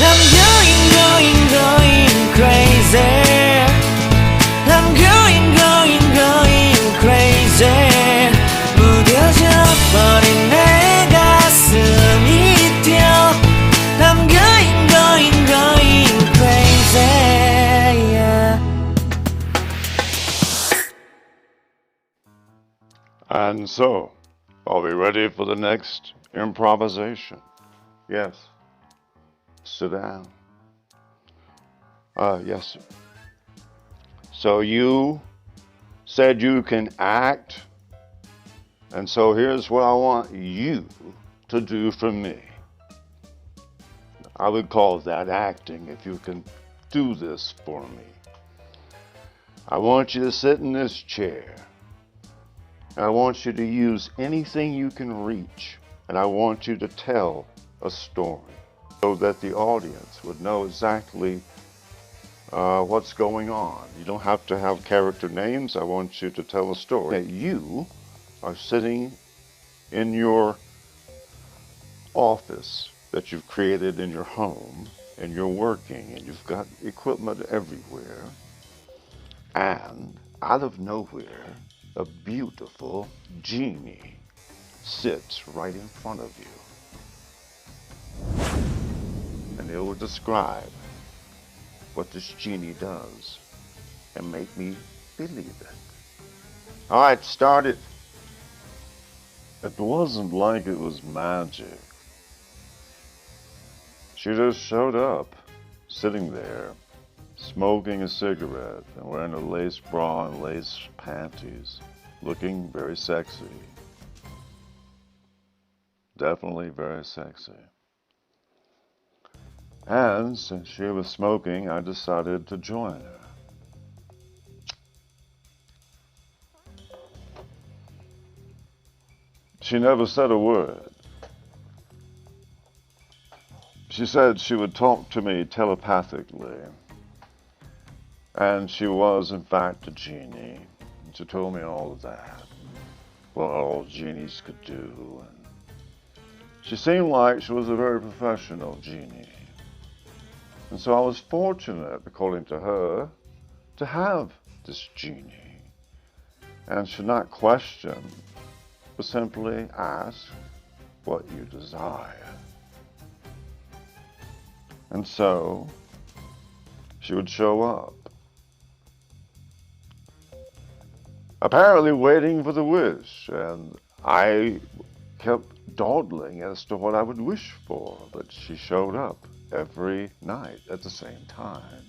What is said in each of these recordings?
I'm going crazy. I'm going crazy. 무뎌져 버린 내 가슴이 뛰어. I'm going crazy. Yeah. And so, are we ready for the next improvisation? Yes. Sit down. Yes, sir. So you said you can act, and so here's what I want you to do for me. I would call that acting if you can do this for me. I want you to sit in this chair. I want you to use anything you can reach, and I want you to tell a story so that the audience would know exactly what's going on. You don't have to have character names. I want you to tell a story. That you are sitting in your office that you've created in your home, and you're working, and you've got equipment everywhere, and out of nowhere, a beautiful genie sits right in front of you. And it will describe what this genie does and make me believe it. All right, start it. It wasn't like it was magic. She just showed up, sitting there, smoking a cigarette and wearing a lace bra and lace panties, looking very sexy. Definitely very sexy. And since she was smoking, I decided to join her. She never said a word. She said she would talk to me telepathically. And she was, in fact, a genie. And she told me all of that, what all genies could do. And she seemed like she was a very professional genie. And so I was fortunate, according to her, to have this genie. And should not question, but simply ask what you desire. And so she would show up, apparently waiting for the wish, and I kept dawdling as to what I would wish for, but she showed up every night at the same time,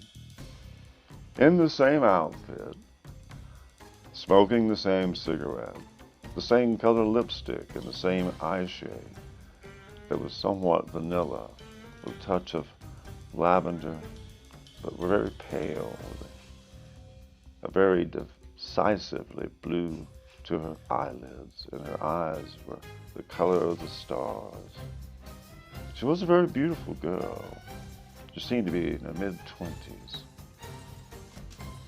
in the same outfit, smoking the same cigarette, the same color lipstick, and the same eye shade that was somewhat vanilla, with a touch of lavender, but very pale, a very decisively blue to her eyelids, and her eyes were the color of the stars. She was a very beautiful girl. She seemed to be in her mid-20s,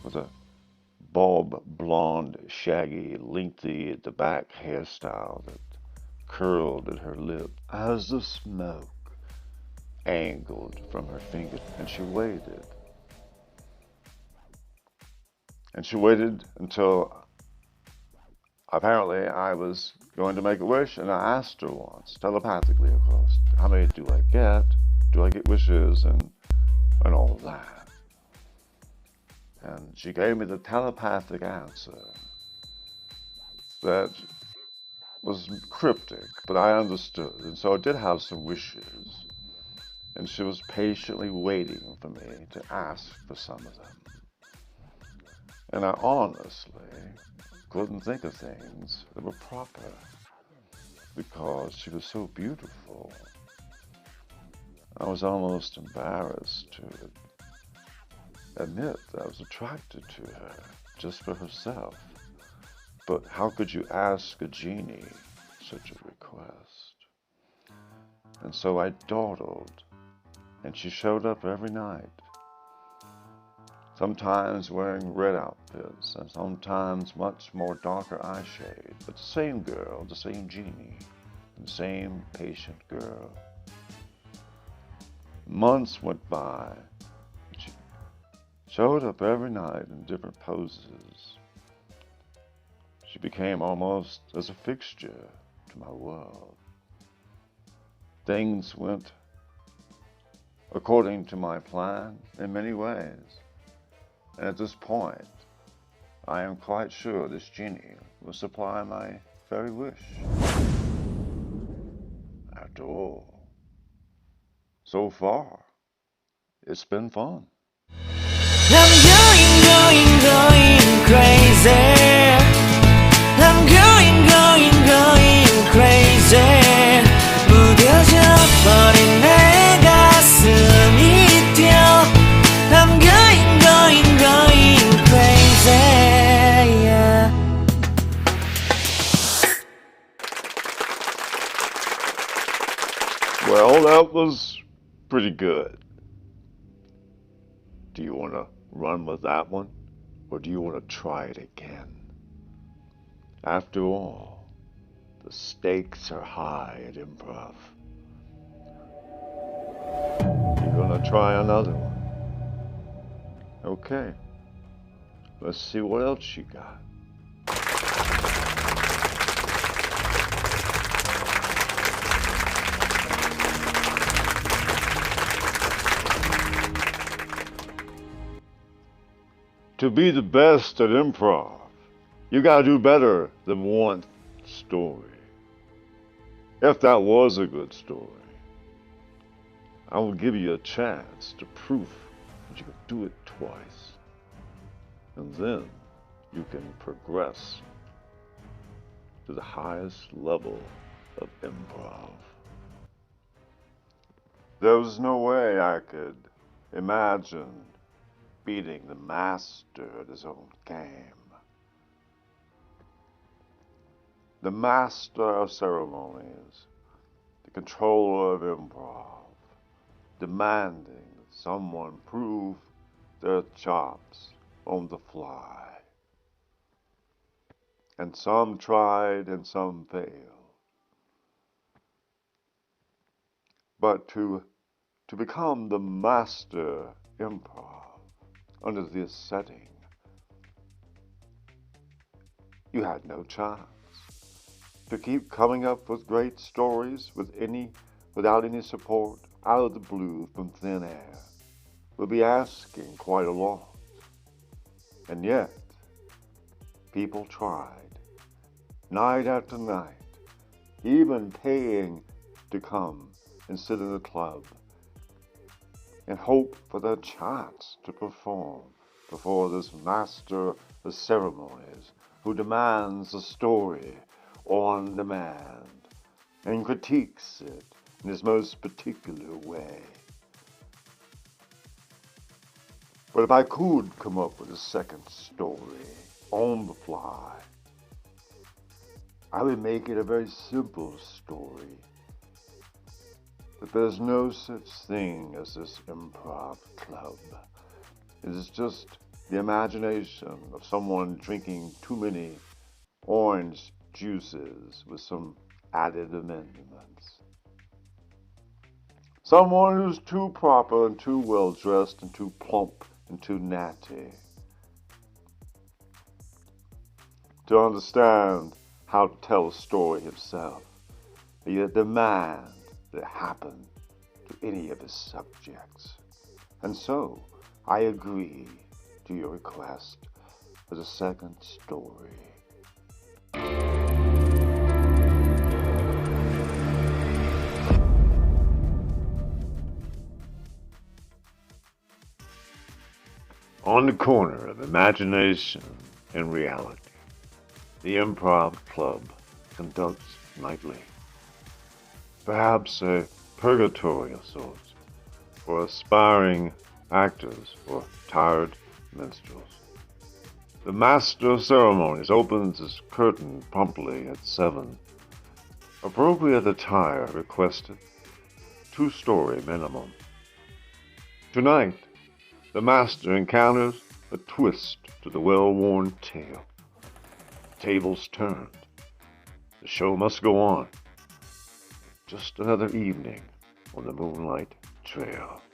with a bulb blonde, shaggy, lengthy at the back hairstyle that curled at her lip as the smoke angled from her fingers. And she waited. And she waited until apparently I was going to make a wish, and I asked her once, telepathically of course, how many do I get? Do I get wishes and all of that? And she gave me the telepathic answer that was cryptic, but I understood. And so I did have some wishes, and she was patiently waiting for me to ask for some of them. And I honestly couldn't think of things that were proper because she was so beautiful. I was almost embarrassed to admit that I was attracted to her just for herself. But how could you ask a genie such a request? And so I dawdled, and she showed up every night. Sometimes wearing red outfits, and sometimes much more darker eye shade, but the same girl, the same genie, the same patient girl. Months went by. She showed up every night in different poses. She became almost as a fixture to my world. Things went according to my plan in many ways. And at this point, I am quite sure this genie will supply my very wish. After all, so far, it's been fun. I'm going crazy. I'm going crazy. 무뎌져 버린 내 가슴이 뛰어. I'm going crazy. Yeah. Well, that was pretty good. Do you want to run with that one? Or do you want to try it again? After all, the stakes are high at improv. You're gonna try another one. Okay. Let's see what else you got. To be the best at improv, you gotta do better than one story. If that was a good story, I will give you a chance to prove that you can do it twice. And then you can progress to the highest level of improv. There was no way I could imagine beating the master at his own game. The master of ceremonies, the controller of improv, demanding that someone prove their chops on the fly. And some tried and some failed. But to become the master improv under this setting, you had no chance. To keep coming up with great stories without any support, out of the blue from thin air, would be asking quite a lot. And yet, people tried, night after night, even paying to come and sit in the club and hope for their chance to perform before this master of ceremonies who demands a story on demand and critiques it in his most particular way. But if I could come up with a second story on the fly, I would make it a very simple story. But there's no such thing as this improv club. It is just the imagination of someone drinking too many orange juices with some added amendments. Someone who's too proper and too well dressed and too plump and too natty to understand how to tell a story himself, and yet demand that it happen to any of his subjects. And so I agree to your request for the second story. On the corner of imagination and reality, the Improv Club conducts nightly, perhaps a purgatory of sorts, for aspiring actors or tired minstrels. The Master of Ceremonies opens his curtain promptly at 7. Appropriate attire requested, 2-story minimum. Tonight, the Master encounters a twist to the well-worn tale. Tables turned. The show must go on. Just another evening on the Moonlight betrayal.